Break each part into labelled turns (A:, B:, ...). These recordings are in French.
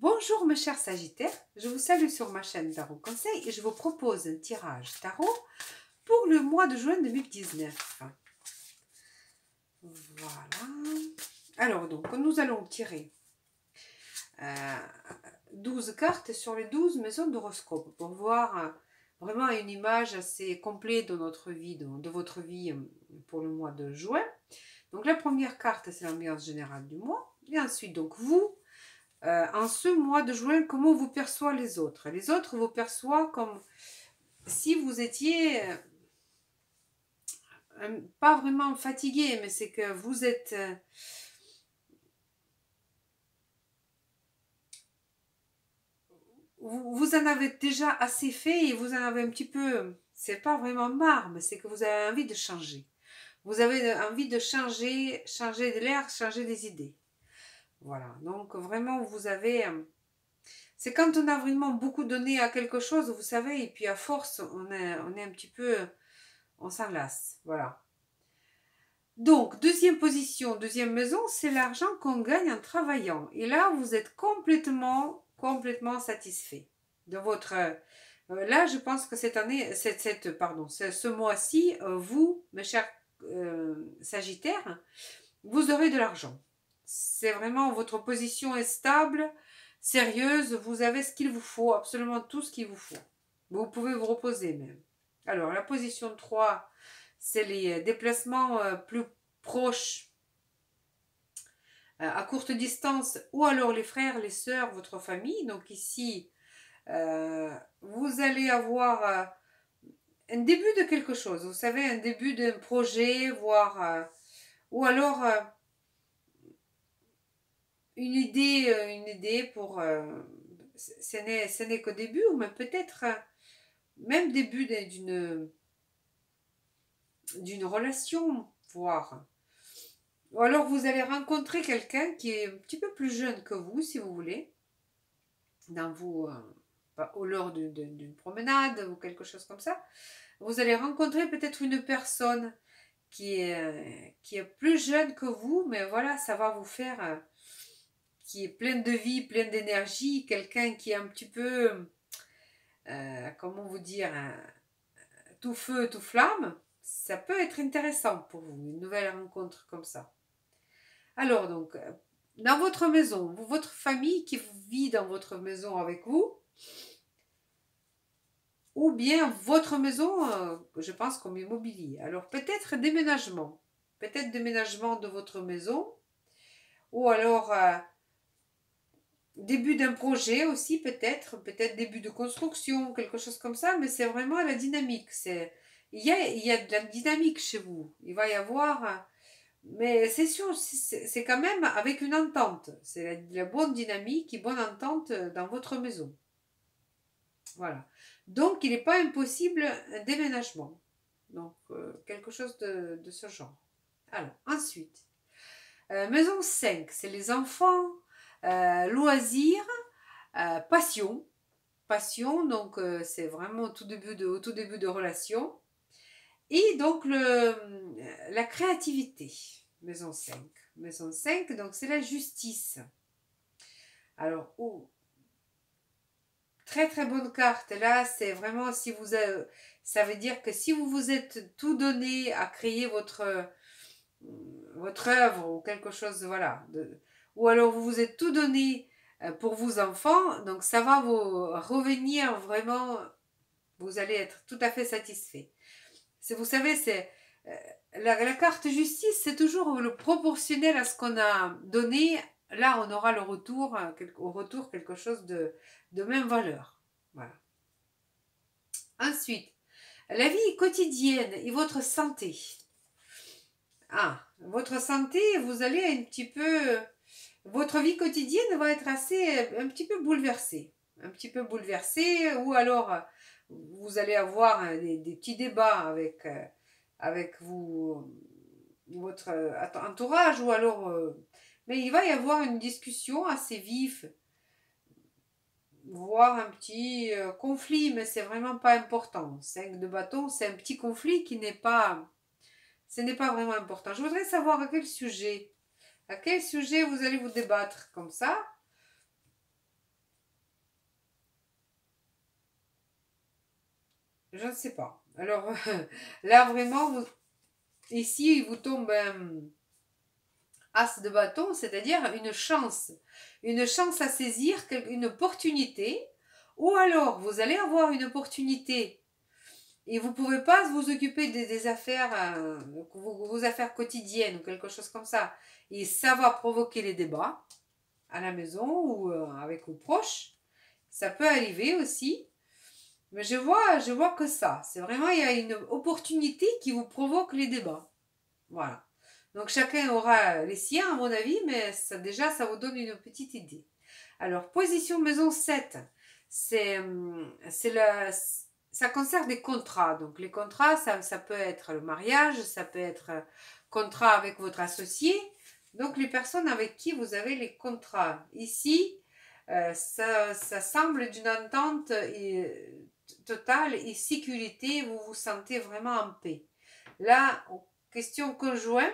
A: Bonjour mes chers Sagittaires, je vous salue sur ma chaîne Tarot Conseil et je vous propose un tirage tarot pour le mois de juin 2019. Voilà. Alors donc, nous allons tirer 12 cartes sur les 12 maisons d'horoscope pour voir vraiment une image assez complète de notre vie, de votre vie pour le mois de juin. Donc la première carte, c'est l'ambiance générale du mois. Et ensuite, donc vous, en ce mois de juin, comment vous perçoivent les autres? Les autres vous perçoivent comme si vous étiez pas vraiment fatigué, mais c'est que vous êtes... vous en avez déjà assez fait et vous en avez un petit peu... C'est pas vraiment marre, mais c'est que vous avez envie de changer. Vous avez envie de changer, changer de l'air, changer des idées. Voilà, donc vraiment vous avez... c'est quand on a vraiment beaucoup donné à quelque chose, vous savez, et puis à force, on est un petit peu... on s'en lasse, voilà. Donc, deuxième position, deuxième maison, c'est l'argent qu'on gagne en travaillant. Et là, vous êtes complètement satisfait de votre... là, je pense que cette année, ce mois-ci, vous, mes chers Sagittaires, vous aurez de l'argent. C'est vraiment, votre position est stable, sérieuse, vous avez ce qu'il vous faut, absolument tout ce qu'il vous faut. Vous pouvez vous reposer même. Alors, la position 3, c'est les déplacements plus proches, à courte distance, ou alors les frères, les sœurs, votre famille. Donc ici, vous allez avoir un début de quelque chose, vous savez, un début d'un projet, voire, ou alors une idée pour... ce n'est qu'au début, mais peut-être même début d'une relation, voire. Ou alors vous allez rencontrer quelqu'un qui est un petit peu plus jeune que vous, si vous voulez, dans vous, lors d'une promenade ou quelque chose comme ça. Vous allez rencontrer peut-être une personne qui est plus jeune que vous, mais voilà, ça va vous faire, qui est pleine de vie, pleine d'énergie, quelqu'un qui est un petit peu, comment vous dire, tout feu, tout flamme. Ça peut être intéressant pour vous, une nouvelle rencontre comme ça. Alors donc, dans votre maison, votre famille qui vit dans votre maison avec vous, ou bien votre maison, je pense comme immobilier. Alors peut-être déménagement de votre maison, ou alors début d'un projet aussi, peut-être début de construction, quelque chose comme ça, mais c'est vraiment la dynamique. Il y a de la dynamique chez vous. Il va y avoir... mais c'est sûr, c'est quand même avec une entente. C'est la bonne dynamique et bonne entente dans votre maison. Voilà. Donc, il n'est pas impossible un déménagement. Donc, quelque chose de ce genre. Alors, ensuite, maison 5, c'est les enfants, loisirs, passion. Passion, donc c'est vraiment au tout début de relation. Et donc, la créativité. Maison 5. Maison 5, donc c'est la justice. Alors, très très bonne carte. Là, c'est vraiment si vous avez, ça veut dire que si vous vous êtes tout donné à créer votre œuvre ou quelque chose, voilà, ou alors vous vous êtes tout donné pour vos enfants, donc ça va vous revenir vraiment, vous allez être tout à fait satisfait. Vous savez, la carte justice, c'est toujours le proportionnel à ce qu'on a donné. Là, on aura au retour quelque chose de même valeur. Voilà. Ensuite, la vie quotidienne et votre santé. Ah, votre santé, vous allez un petit peu... votre vie quotidienne va être un petit peu bouleversée. Un petit peu bouleversée, ou alors vous allez avoir des petits débats avec votre entourage, ou alors... mais il va y avoir une discussion assez vive, voire un petit conflit, mais c'est vraiment pas important. 5 de bâton, c'est un petit conflit qui n'est pas... ce n'est pas vraiment important. Je voudrais savoir à quel sujet vous allez vous débattre comme ça. Je ne sais pas. Alors, là, vraiment, ici, il vous tombe un as de bâton, c'est-à-dire une chance. Une chance à saisir, une opportunité. Ou alors, vous allez avoir une opportunité et vous ne pouvez pas vous occuper des affaires, vos affaires quotidiennes ou quelque chose comme ça. Et ça va provoquer les débats à la maison ou avec vos proches. Ça peut arriver aussi. Mais je vois que ça. C'est vraiment, il y a une opportunité qui vous provoque les débats. Voilà. Donc chacun aura les siens, à mon avis, mais ça, déjà, ça vous donne une petite idée. Alors, position maison 7, c'est ça concerne des contrats. Donc, les contrats, ça peut être le mariage, ça peut être contrat avec votre associé. Donc, les personnes avec qui vous avez les contrats. Ici, ça semble d'une entente totale et sécurité. Vous vous sentez vraiment en paix. Là, question conjoint,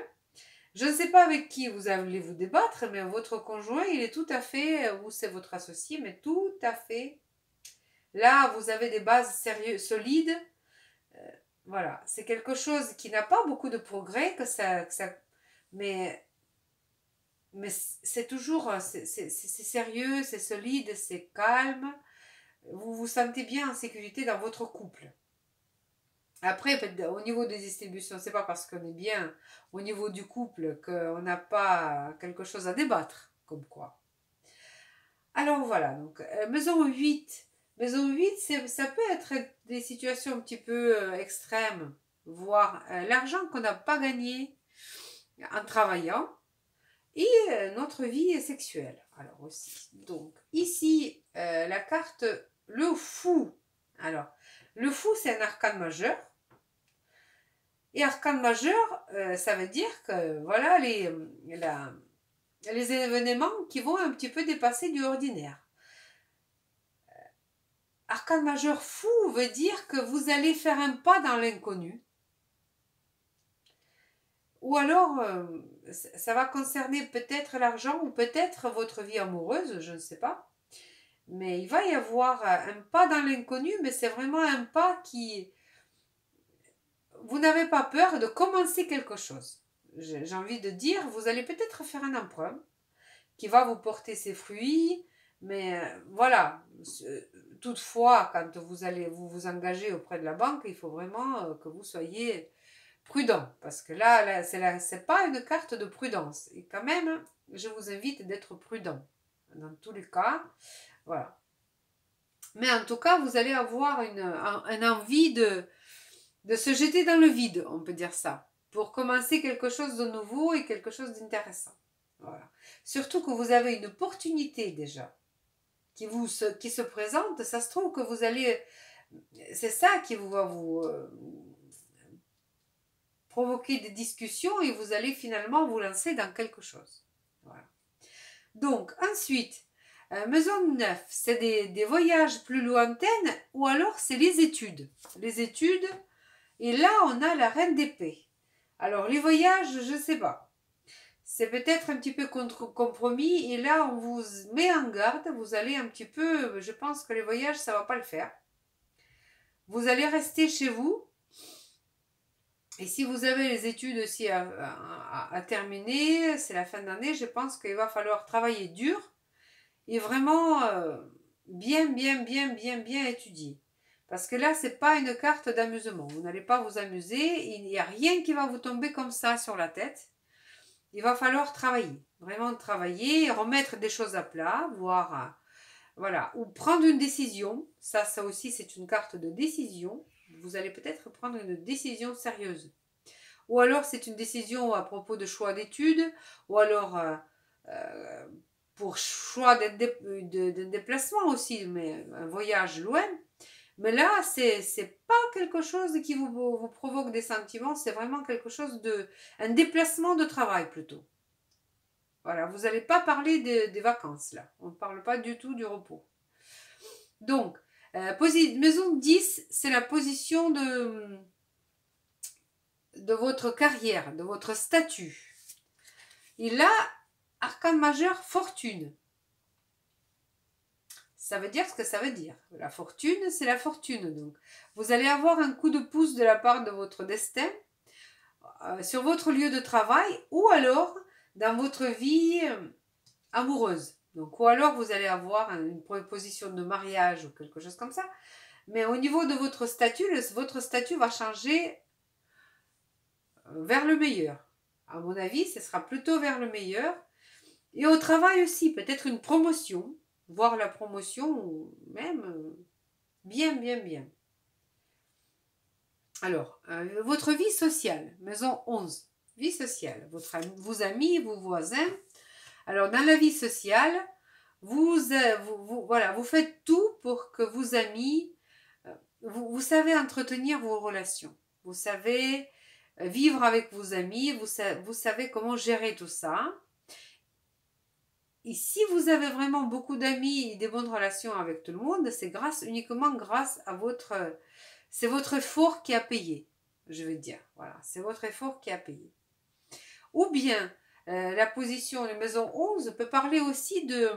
A: je ne sais pas avec qui vous allez vous débattre, mais votre conjoint, il est tout à fait, ou c'est votre associé, mais tout à fait. Là, vous avez des bases sérieuses, solides. Euh, voilà, c'est quelque chose qui n'a pas beaucoup de progrès, mais, mais c'est toujours, c'est sérieux, c'est solide, c'est calme. Vous vous sentez bien en sécurité dans votre couple. Après, au niveau des distributions, c'est pas parce qu'on est bien au niveau du couple qu'on n'a pas quelque chose à débattre, comme quoi. Alors voilà, donc maison 8. Maison 8, ça peut être des situations un petit peu extrêmes, voire l'argent qu'on n'a pas gagné en travaillant et notre vie sexuelle. Alors aussi. Donc ici, la carte le fou. Alors, le fou, c'est un arcane majeur. Et arcane majeur, ça veut dire que voilà les événements qui vont un petit peu dépasser du ordinaire. Arcane majeur fou veut dire que vous allez faire un pas dans l'inconnu. Ou alors, ça va concerner peut-être l'argent ou peut-être votre vie amoureuse, je ne sais pas. Mais il va y avoir un pas dans l'inconnu, mais c'est vraiment un pas qui... Vous n'avez pas peur de commencer quelque chose. J'ai envie de dire, vous allez peut-être faire un emprunt qui va vous porter ses fruits. Mais voilà, toutefois, quand vous allez vous engager auprès de la banque, il faut vraiment que vous soyez prudent. Parce que là c'est pas une carte de prudence. Et quand même, je vous invite d'être prudent. Dans tous les cas, voilà. Mais en tout cas, vous allez avoir une envie de se jeter dans le vide, on peut dire ça, pour commencer quelque chose de nouveau et quelque chose d'intéressant. Voilà. Surtout que vous avez une opportunité déjà qui se présente, ça se trouve que vous allez... C'est ça qui va vous provoquer des discussions et vous allez finalement vous lancer dans quelque chose. Voilà. Donc, ensuite, maison 9, c'est des voyages plus lointains ou alors c'est les études. Les études, et là, on a la reine d'épée. Alors, les voyages, je ne sais pas. C'est peut-être un petit peu compromis et là, on vous met en garde. Vous allez un petit peu, je pense que les voyages, ça ne va pas le faire. Vous allez rester chez vous. Et si vous avez les études aussi à terminer, c'est la fin d'année, je pense qu'il va falloir travailler dur et vraiment bien étudier. Parce que là, c'est pas une carte d'amusement. Vous n'allez pas vous amuser. Il n'y a rien qui va vous tomber comme ça sur la tête. Il va falloir travailler. Vraiment travailler, remettre des choses à plat, voir, voilà. Ou prendre une décision. Ça aussi, c'est une carte de décision. Vous allez peut-être prendre une décision sérieuse. Ou alors, c'est une décision à propos de choix d'études. Ou alors, pour choix d'un déplacement aussi, mais un voyage loin. Mais là, c'est pas quelque chose qui vous provoque des sentiments, c'est vraiment quelque chose un déplacement de travail plutôt. Voilà, vous n'allez pas parler des vacances là. On ne parle pas du tout du repos. Donc, maison 10, c'est la position de votre carrière, de votre statut. Et là, arcane majeur, fortune. ça veut dire ce que ça veut dire. La fortune, c'est la fortune. Donc, vous allez avoir un coup de pouce de la part de votre destin sur votre lieu de travail ou alors dans votre vie amoureuse. Donc, ou alors vous allez avoir une proposition de mariage ou quelque chose comme ça. Mais au niveau de votre statut va changer vers le meilleur. À mon avis, ce sera plutôt vers le meilleur. Et au travail aussi, peut-être une promotion, voire la promotion, ou même bien, bien, bien. Alors, votre vie sociale, maison 11, vie sociale, vos amis, vos voisins. Alors, dans la vie sociale, voilà, vous faites tout pour que vos amis, vous savez entretenir vos relations. Vous savez vivre avec vos amis, vous savez comment gérer tout ça. Et si vous avez vraiment beaucoup d'amis et des bonnes relations avec tout le monde, c'est uniquement grâce à c'est votre effort qui a payé, je veux dire. Voilà, c'est votre effort qui a payé. Ou bien, la position de maison 11 peut parler aussi de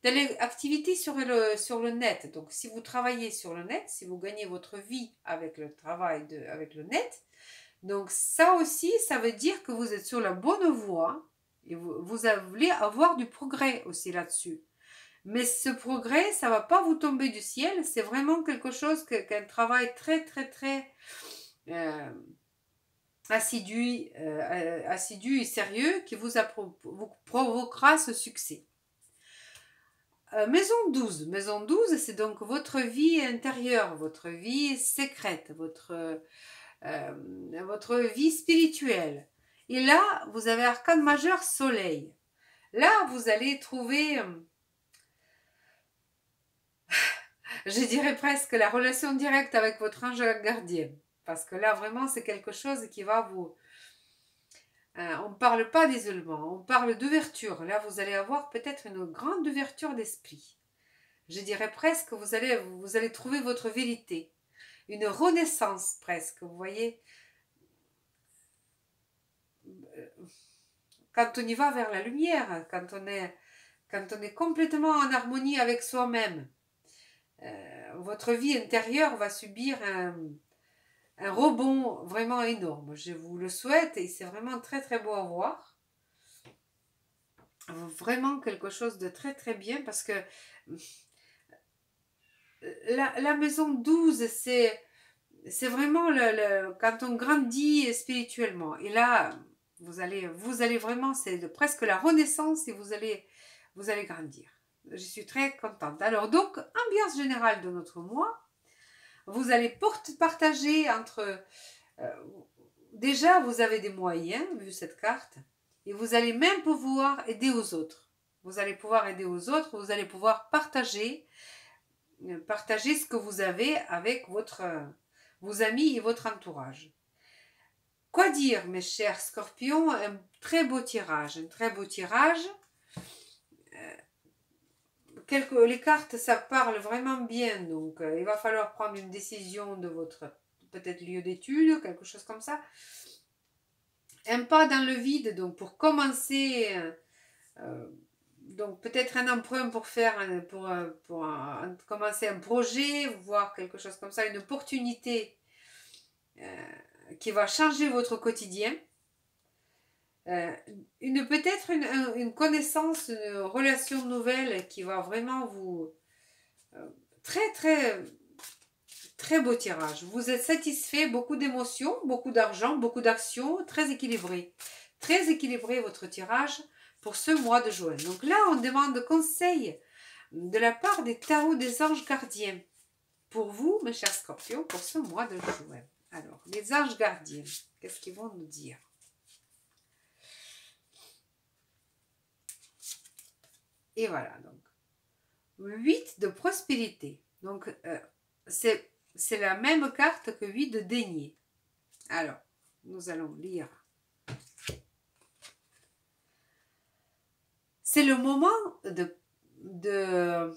A: l'activité sur le net. Donc, si vous travaillez sur le net, si vous gagnez votre vie avec le travail avec le net, donc ça aussi, ça veut dire que vous êtes sur la bonne voie et vous allez avoir du progrès aussi là-dessus. Mais ce progrès, ça va pas vous tomber du ciel, c'est vraiment quelque chose qu'un travail très, très, très assidu et sérieux qui vous provoquera ce succès. Maison 12. Maison 12, c'est donc votre vie intérieure, votre vie secrète, votre vie spirituelle. Et là, vous avez arcane majeur soleil. Là, vous allez trouver, je dirais presque, la relation directe avec votre ange gardien. Parce que là, vraiment, c'est quelque chose qui va vous... on ne parle pas d'isolement, on parle d'ouverture. Là, vous allez avoir peut-être une grande ouverture d'esprit. Je dirais presque que vous allez trouver votre vérité. Une renaissance presque, vous voyez. Quand on y va vers la lumière, quand on est complètement en harmonie avec soi-même, votre vie intérieure va subir un rebond vraiment énorme. Je vous le souhaite et c'est vraiment très très beau à voir. Vraiment quelque chose de très très bien parce que la maison 12, c'est vraiment quand on grandit spirituellement. Et là, vous allez vraiment, c'est presque la renaissance et vous allez grandir. Je suis très contente. Alors donc, ambiance générale de notre mois. Vous allez partager entre... déjà, vous avez des moyens, vu cette carte, et vous allez même pouvoir aider aux autres. Vous allez pouvoir aider aux autres, vous allez pouvoir partager ce que vous avez avec vos amis et votre entourage. Quoi dire, mes chers scorpions? Un très beau tirage, les cartes, ça parle vraiment bien, donc il va falloir prendre une décision de votre peut-être lieu d'étude, quelque chose comme ça. Un pas dans le vide, donc pour commencer, donc peut-être un emprunt pour commencer un projet, voir quelque chose comme ça, une opportunité qui va changer votre quotidien. Peut-être une connaissance, une relation nouvelle qui va vraiment vous... très très très beau tirage. Vous êtes satisfait, beaucoup d'émotions, beaucoup d'argent, beaucoup d'actions, très équilibré. Très équilibré votre tirage pour ce mois de juin. Donc là, on demande conseil de la part des tarots des anges gardiens. Pour vous, mes chers scorpions, pour ce mois de juin. Alors, les anges gardiens, qu'est-ce qu'ils vont nous dire? Et voilà, donc 8 de prospérité. Donc, c'est la même carte que 8 de denier. Alors, nous allons lire. C'est le moment de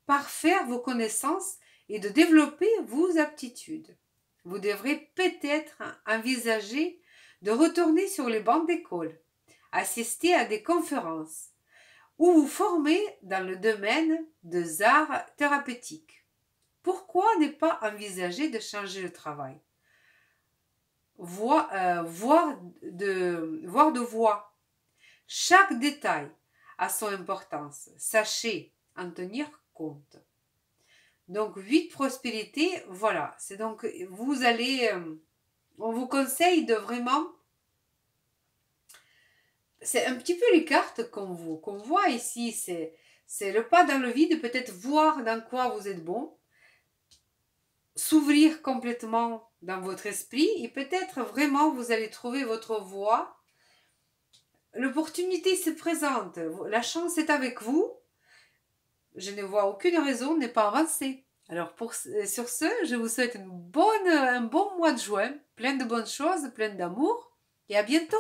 A: parfaire vos connaissances et de développer vos aptitudes. Vous devrez peut-être envisager de retourner sur les bancs d'école, assister à des conférences ou vous former dans le domaine des arts thérapeutiques. Pourquoi ne pas envisager de changer de travail? Voir de voix. Chaque détail a son importance. Sachez en tenir compte. Donc, 8 prospérité, voilà. C'est donc, vous allez, on vous conseille de vraiment, c'est un petit peu les cartes qu'on voit ici. C'est le pas dans le vide, peut-être voir dans quoi vous êtes bon, s'ouvrir complètement dans votre esprit et peut-être vraiment vous allez trouver votre voie. L'opportunité se présente, la chance est avec vous. Je ne vois aucune raison de ne pas avancer. Alors sur ce, je vous souhaite un bon mois de juin, plein de bonnes choses, plein d'amour et à bientôt.